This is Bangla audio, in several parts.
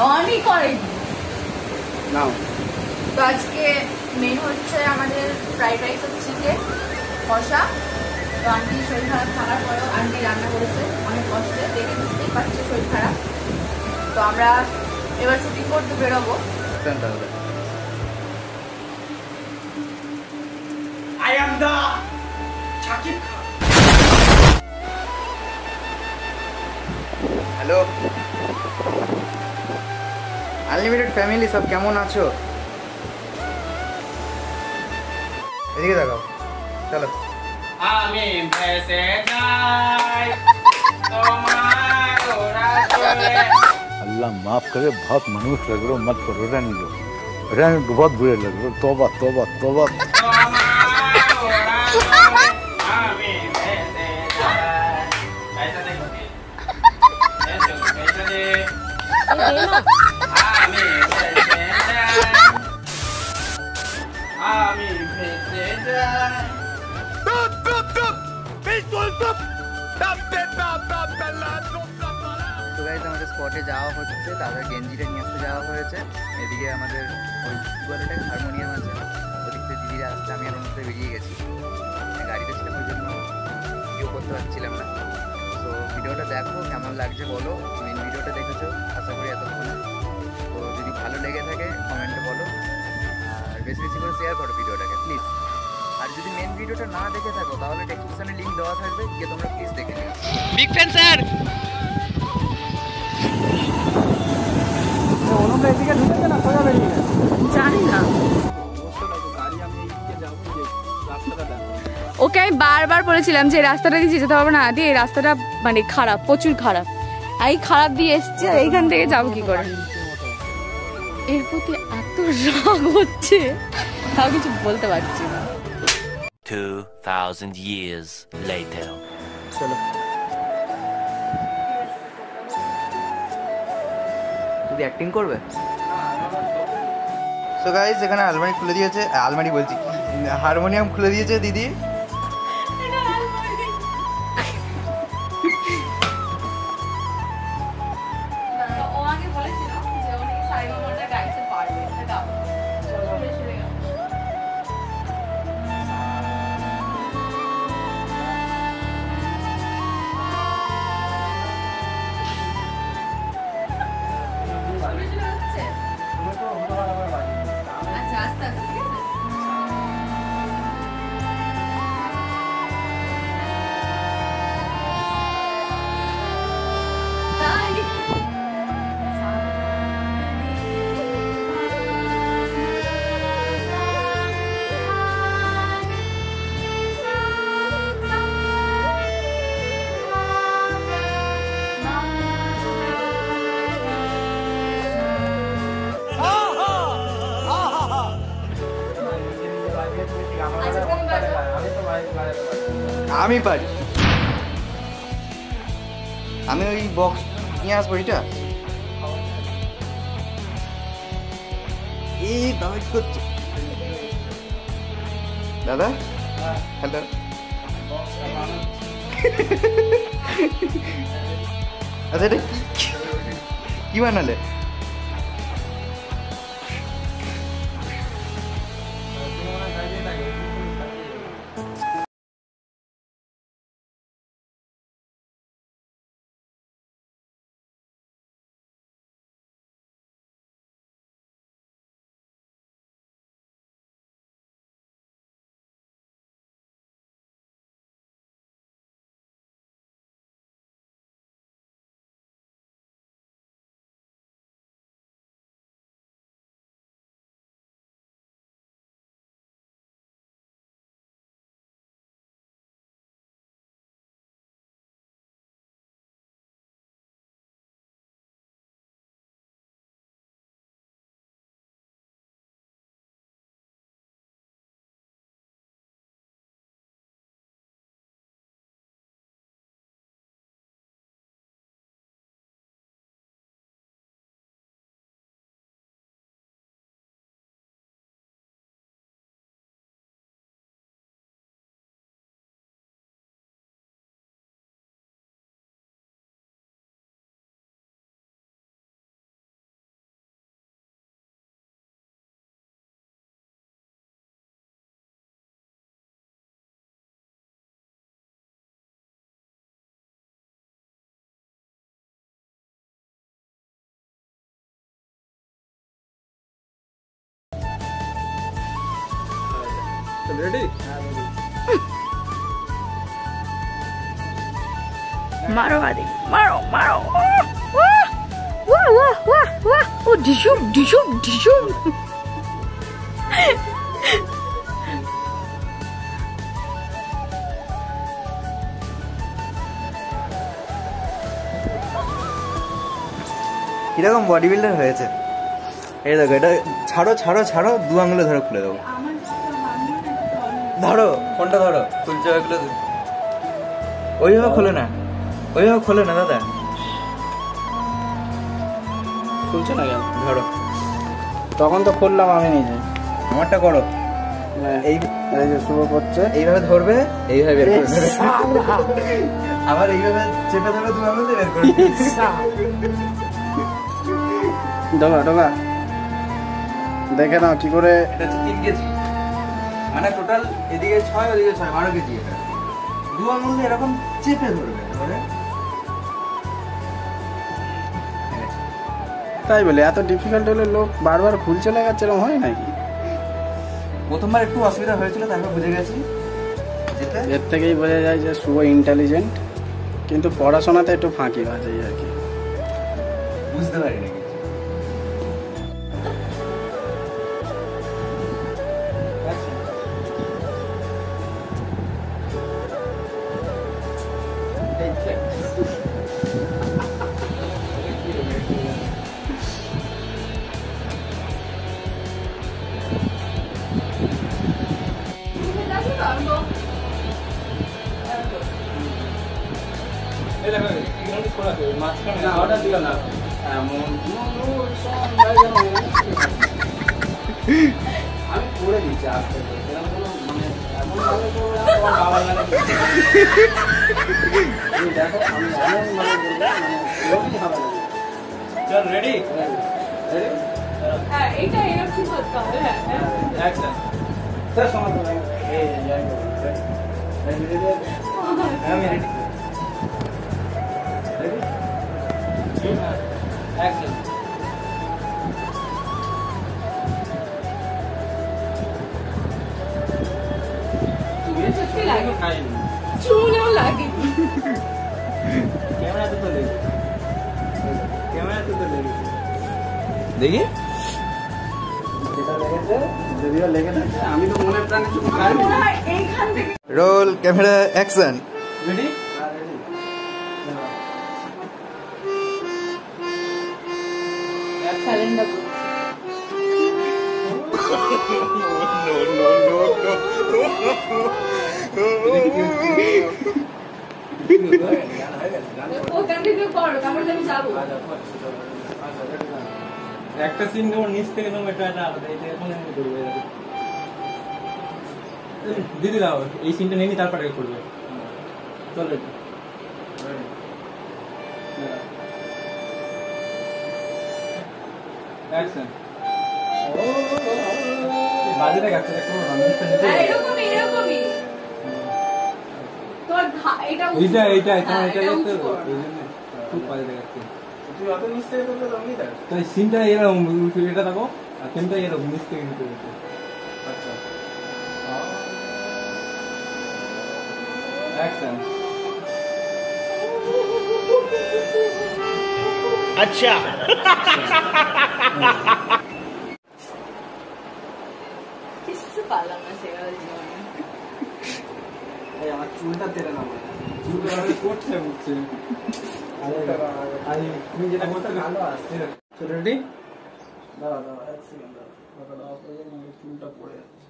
অনই করেনি নাও। তো আজকে মেন হচ্ছে আমাদের ফ্রাইড রাইস আর চিকেন কষা। তো আন্টি শরীর খারাপ থাকার পরেও আন্টি রান্না করেছে অনেক কষ্টে, দেখে বুঝতেই পারছে শরীর খারাপ। তো আমরা এবার শুটিং করতে বেরোবো। I am the Shakib Khan. Hello unlimited family, সব কেমন আছো? এদিকে দেখাও, চলো। আমি ভেসে যাই তোমার ওড়াতে। अल्लाह माफ करे, बहुत मनुष्य लग रहे हो, मत करो, रहने दो, रहने दो, बहुत बुरे लग रहे हो, तौबा तौबा तौबा। আমি ভেসে যাই। ऐसा देखो कि ऐसा देख। আমি ভেসে যাই। আমি ভেসে যাই। তো গাইজ আমাদের স্পটে যাওয়া হচ্ছে, তাদের গেঞ্জিটা নিয়ে আসতে যাওয়া হয়েছে। এদিকে আমাদের ওই বলটা হারমোনিয়াম আছে, ওদিক থেকে দিদিরা আসতে আমি আর ওর মধ্যে বেরিয়ে গেছি। গাড়িতে ছিলাম ওই জন্য ভিডিও করতে পারছিলাম না। তো ভিডিওটা দেখো, কেমন লাগছে বলো। মেন ভিডিওটা দেখেছো আশা করি এতক্ষণে। তো যদি ভালো লেগে থাকে কমেন্টে বলো, আর বেশি বেশি করে শেয়ার করো ভিডিওটাকে প্লিজ। আর যদি মেন ভিডিওটা না দেখে থাকো তাহলে ডেসক্রিপশনে লিঙ্ক দেওয়া থাকবে, গিয়ে তোমরা প্লিজ দেখে নিও। Big fan sir. জানি না, ওকে আমি বারবার বলেছিলাম যে রাস্তাটা দিয়ে যেতে হবে না, দিয়ে এই রাস্তাটা মানে খারাপ, প্রচুর খারাপ। এই খারাপ দিয়ে এসছে, এইখান থেকে যাবো কি করে? এর প্রতি এত রাগ হচ্ছে, তাও কিছু বলতে পারছি না। 2000 years later. চলো যদি অ্যাক্টিং করবে। সো গাইস এখানে আলমারি খুলে দিয়েছে, আলমারি বলছি হারমোনিয়াম খুলে দিয়েছে দিদি। ও আগে বলেছিল যে ও নাকি সারেগামাটা গাইতে পারবে, এটা গাও। চলো শুনে গাও। আচ্ছা আস্তে আস্তে, ঠিক আছে? তাই আমি পারি, আমি ওই বক্স নিয়ে আসবো। এটা এই দাওয়াত করছে দাদা। হ্যালো আচ্ছা এটা কি বানালে? রেডি? মারো আদি, মারো মারো। ওয়াহ ওয়াহ ওয়াহ ওয়াহ ওয়াহ, ও ডিশুম ডিশুম ডিশুম। কিরকম বডি বিল্ডার হয়েছে। এই দেখো, এটা ছাড়ো ছাড়ো ছাড়ো, 2 আঙুলে ধরো, খুলে দেবো। ধরো ফোনটা, ধরো, তুলছে ওইগুলো। ওইভাবে খোলে না, ওইভাবে খোলে না দাদা, খুলছে না কেন? ধরো। তখন তো খুললাম আমি নিজে। আমারটা করো। এই এই যে শুরু করছে, এইভাবে ধরবে, এইভাবে বের করে দেবে। আবার এইভাবে চেপে ধরে 2 আঙুল দিয়ে বের করে দেবে। ঢোকা ঢোকা, দেখে নাও কি করে। এটা হচ্ছে 3 কেজি, মানে টোটাল এদিকে 6 ওদিকে 6, 12 কেজি। এটা 2 আঙুল দিয়ে এরকম চেপে ধরবে, ধরে। তাই বলে এত ডিফিকাল্ট হলে লোক বারবার খুলছে লাগাচ্ছে, এরকম হয় নাকি? প্রথমবার একটু অসুবিধা হয়েছিল, তারপর বুঝে গেছি। এর থেকেই বোঝা যায় যে শুভ ইন্টেলিজেন্ট, কিন্তু পড়াশোনাতে একটু ফাঁকি বাজে আর কি। বুঝতে পারি না কিছু। না ওটা দিও না, আমি করে দিচ্ছি আস্তে করে, সেরকম কোনো মানে এমন ভাবে করবো না তোমার বাবার গানে তুমি দেখো, আমি এমন ভাবে বলবো মানে এরকমই হবে না। চল রেডি? রেডি? হ্যাঁ, এটা এরকম করতে হবে। হ্যাঁ অ্যাকশন। স্যার সমাধান এই যাই করো। রেডি রেডি আমি রেডি। রেডি? অ্যাকশন। সত্যি লাগে, খাইনি চুলেও লাগে। ক্যামেরাতে তো দেখি, ক্যামেরাতে তো দেখি। দেখি যেটা লেগেছে, যদিও লেগে থাকে, আমি তো মনে প্রাণে চুপ খাইনি। এইখান থেকে roll, camera, action. Ready? Calendar continue করো, তারপরে আমি যাবো। একটা সিন নেবো নিচ থেকে, নেবো এটা এটা আলাদা, এটা এখন আমি করবো। দিদি দাও এই সিনটা নিয়ে নি, তারপরে করবে। চলো অ্যাকশন। বাজে দেখাচ্ছে, একটু এরকমই এরকমই তোর এটা এইটা এইটা এটা হ্যাঁ, এটা এটা উঁচু কর। এই জন্য খুব বাজে দেখাচ্ছে। তুই অত নিচ থেকে করলে তখনই দেখ। তো এই সিনটা এরকম, এটা দেখো, আর সিনটা এরকম নিচ থেকে নিতে হচ্ছে। আচ্ছা অ্যাকশন। আচ্ছা কিছু পারলাম না সেভাবে জীবনে। এই আমার চুলটা তেড়ে না, চুলটা আমি করছে উঠছে। আরে তুমি যেটা করতে ভালো আসছে। চলো রেডি? দাঁড়া দাঁড়া, এক সেকেন্ড দাঁড়া, চুলটা পড়ে যাচ্ছে।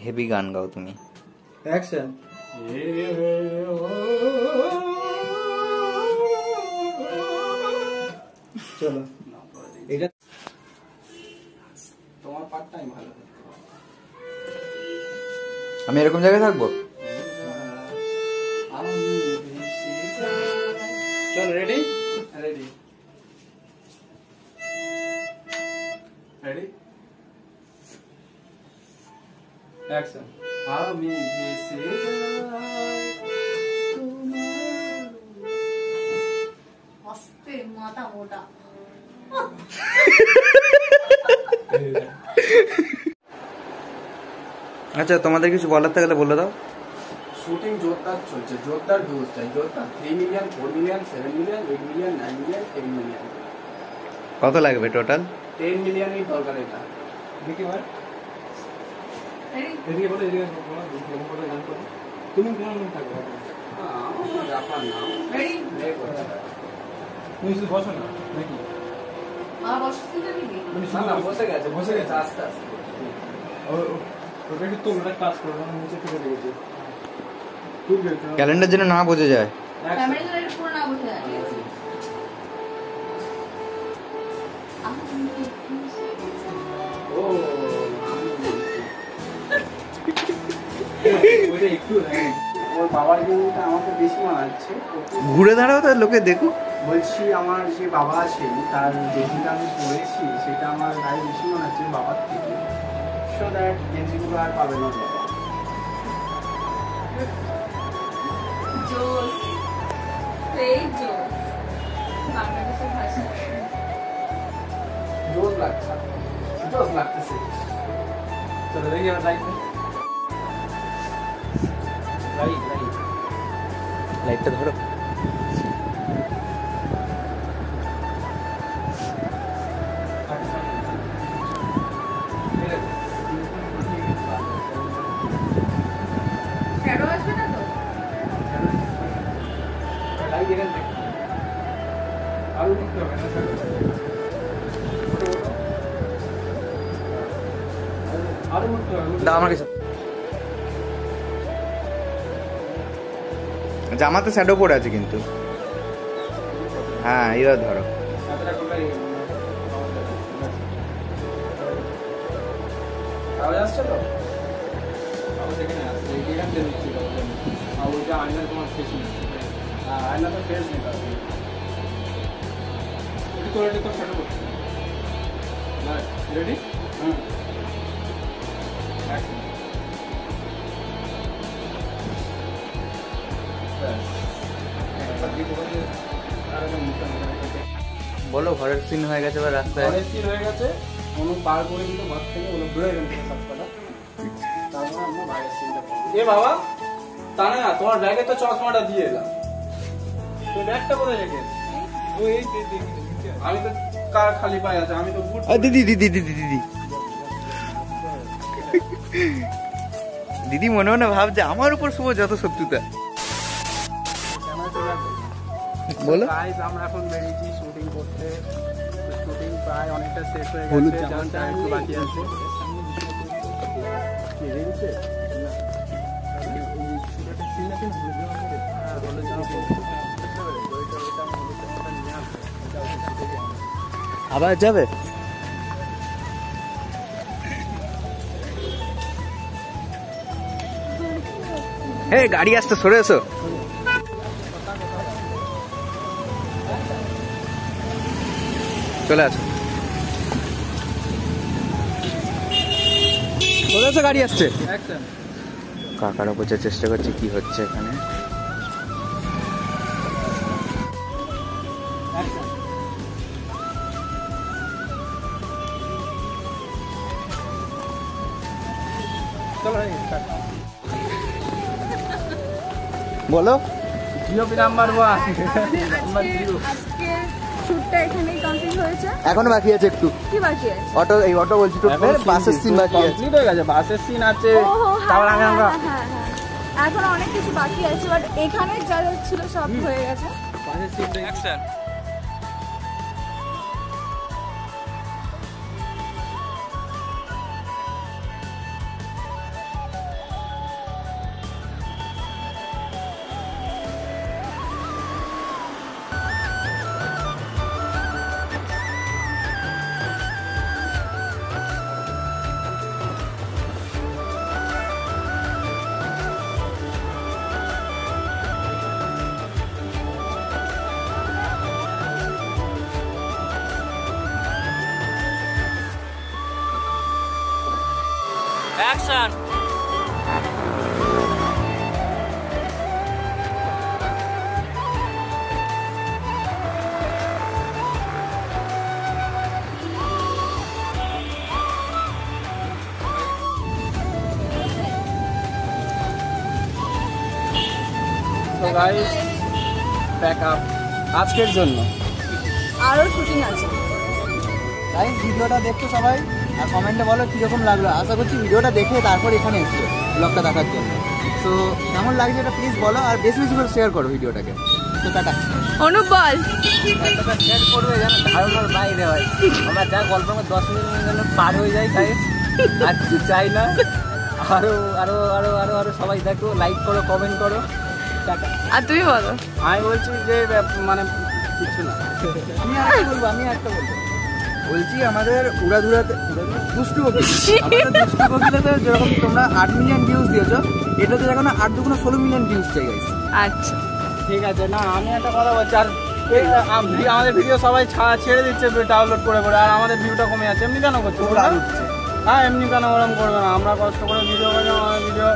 হেভি গান গাও তুমি। অ্যাকশন। চলো এটা তোমার পার্টটাই ভালো। আমি এরকম জায়গায় থাকবো। চল রেডি? Ready ready action. আমি ভেসে যাই আস্তে মাথা মোটা। আচ্ছা তোমাদের কিছু বলার থাকলে বলে দাও। শুটিং জোরদার চলছে, জোরদার ভিউজ চাই, জোরদার 3 million, 4 million, 7 million, 8 million, 9 million, 10 million. কত লাগবে টোটাল? 10 মিলিয়নই দরকার এটা। দেখি ভাই এদিকে বলো, এদিকে বলো, গান করো। তুমি গান থাকবে আমার ব্যাপার না। তুমি শুধু বসো না নাকি? না বসে গেছে, বসে গেছে আস্তে আস্তে। ওটা একটু তোমরা কাজ করো, আমি নিচে থেকে দেখেছি। ক্যালেন্ডার যেন না বোঝা যায়। ও ওটা একটু ওর বাবার গেমটা আমাকে বেশি মানাচ্ছে। ঘুরে দাঁড়াও তো লোকে দেখুক। বলছি আমার যে বাবা আছেন তার যেদিনটা আমি পড়েছি সেটা আমার গায়ে বেশি মানাচ্ছে বাবার থেকে। সো দ্যাট গেঞ্জিগুলো আর পাবে না বাবা। জোস সেই জোস বাংলাদেশের ভাষা জোস লাগছে, জোস লাগতেছে। চলো দেখি আমার লাইট লাইট লাইট লাইটটা ধরো। শ্যাডো আসবে না তো? লাইট এখান থেকে আরো উঠতে হবে না স্যার। আরো উঠতে হবে। দাও আমার কাছে। জামাতে শ্যাডো পড়ে আছে কিন্তু। হ্যাঁ এবার ধরো। আওয়াজ আসছে তো? আওয়াজ এখানে আসছে, এখান থেকে দিচ্ছি তো। আর ওইটা আয়নার তোমার ফেস নেই। হ্যাঁ আয়না তো ফেস নেই তাহলে। ওটি করে তো ফটো করছি। রেডি? হুম। অ্যাকশন। বলো ঘরের সিন হয়ে গেছে বা রাস্তায় ঘরের সিন হয়ে গেছে, অনু পার করে দিল ঘর থেকে, ওগুলো ঘুরে গেল সব কথা। তারপরে আমরা বাইরের সিনটা করবো। এ বাবা তা না, তোমার ব্যাগে তো চশমাটা দিয়ে এলাম, তো ব্যাগটা কোথায় রেখে? ও এই আমি তো কার খালি পায়ে আছে, আমি তো বুট। দিদি দিদি দিদি দিদি দিদি মনে মনে ভাবছে আমার উপর শুভ যত শত্রুতা। বলো। গাইস আমরা এখন বেরিয়েছি শুটিং করতে। শুটিং প্রায় অনেকটা শেষ হয়ে হলুদ গেছে, জামা জাস্ট আর একটু বাকি আছে। কি রেডিতে? না এই ছোটটা সিন আছে না, হলুদ জামা আবার যাবে? এই গাড়ি আসতে, সরে এসো। চলে আসো, চলে আসো, গাড়ি আসছে। কাকারা বোঝার চেষ্টা করছে কি হচ্ছে এখানে। বলো। জিওপি নাম্বার 1 আজকে শুটটা এখানেই কমপ্লিট হয়েছে। এখনো বাকি আছে একটু। কি বাকি আছে? অটো, এই অটো বলছি তো, বাসের সিন বাকি আছে। কমপ্লিট হয়ে গেছে, বাসের সিন আছে। তারপর আমরা এখন অনেক কিছু বাকি আছে, বাট এখানে যা যা ছিল সব হয়ে গেছে। বাসের scene action. Action! Guys pack up আজকের জন্য। আরও শুটিং আছে। গাইস ভিডিওটা দেখছো সবাই আর কমেন্টে বলো কীরকম লাগলো। আশা করছি ভিডিওটা দেখে তারপর এখানে এসছো ব্লগটা দেখার জন্য। তো কেমন লাগছে এটা প্লিজ বলো আর বেশি বেশি করে শেয়ার করো ভিডিওটাকে। তো টাটা। অনুপ বল। একটা শেয়ার করবে যেন ধারণার বাইরে হয়। আমরা যা গল্প আমার 10 মিনিট যেন পার হয়ে যায় গাইস, আর কিছু চাই না। আরো আরো আরো আরো আরো সবাই দেখো, লাইক করো, কমেন্ট করো। টাটা। আর তুমি বলো। আমি বলছি যে মানে কিছু না, আমি একটা বলবো বলছি আমাদের উড়াধুরাতে দুষ্টু কোকিল, আমাদের দুষ্টু কোকিলেতে যেরকম তোমরা 8 মিলিয়ন ভিউজ দিয়েছো, এটাতে দেখো না 8 দুগুণ 16 মিলিয়ন ভিউজ চাই গাইস। আচ্ছা ঠিক আছে। না আমি একটা কথা বলছি, আর আমাদের ভিডিও সবাই ছেড়ে দিচ্ছে ডাউনলোড করে করে, আর আমাদের ভিউটা কমে যাচ্ছে। এমনি কেন করছে? হ্যাঁ এমনি কেন ওরকম করবে না? আমরা কষ্ট করে ভিডিও করি, আমাদের ভিডিও